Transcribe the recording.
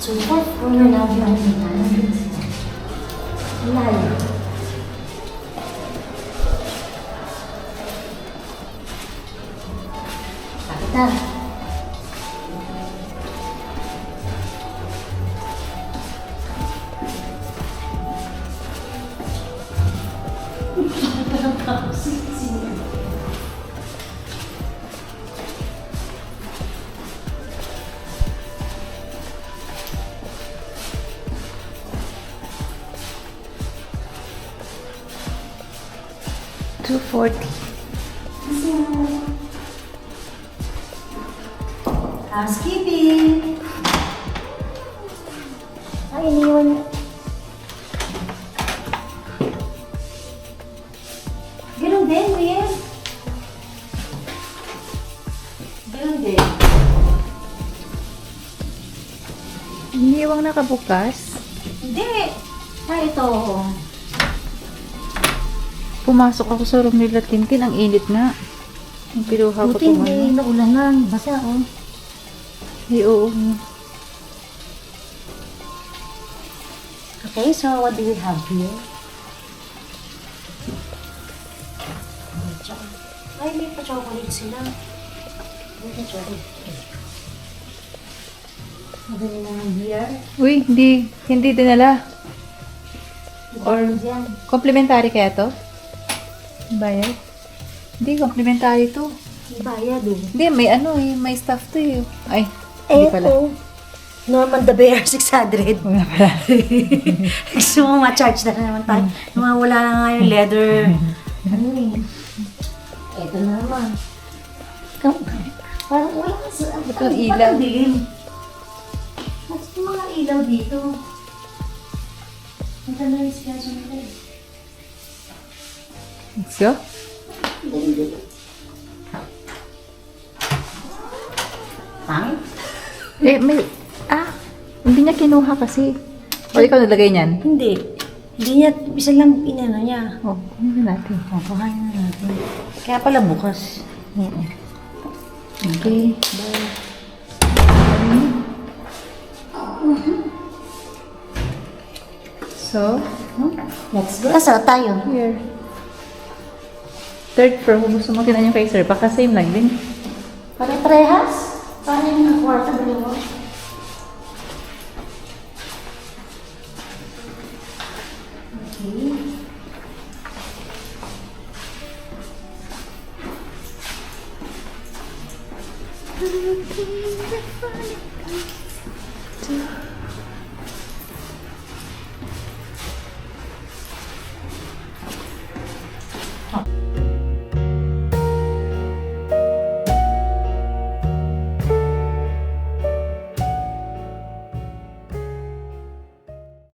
So, fourth floor na lang yung layo. Bakit na? Housekeeping! Ay, iniwan. Ganun din, Riel. Ganun din. Iniwang nakabukas. Hindi. Ay, ito. Pumasok ako sa room nila Tintin. Ang init nga. Ang pinuha ko Buti itong hindi naulanan. Basa, oh. Ay, oo. Okay, so what do we have here? Ay, may pa-chocolate sila. May pa-chocolate. Madali na ng beer. Uy, hindi dinala. Or, Yan. complimentary kaya to? Bayad? Hindi, complimentary to. Ibayad, oh. Hindi, may ano eh, may stuff to eh. Ay, hindi pala. Norman the Bear, 600. Wala pala. Gusto mo ma-charge na naman tayo. Wala na nga yung leather. Ano eh. Ito na naman. Parang wala ka sa... Ito ang ilaw. Mas yung mga ilaw dito. Ang ganda yung schedule nila eh. Let's go. Pangit? Eh, hindi niya kinuha kasi. O, ikaw nalagay niyan? Hindi. Hindi niya, isa lang inano niya. Oh, kunin na natin. Kuhain na natin. Kaya pala bukas. Oo. Okay. Bye. So, Let's go. Asa tayo? here. Third floor, kung gusto mo tinan yung kay sir, baka same lang din. Pare-parehas? Paano yung kwarto dalawa? Okay.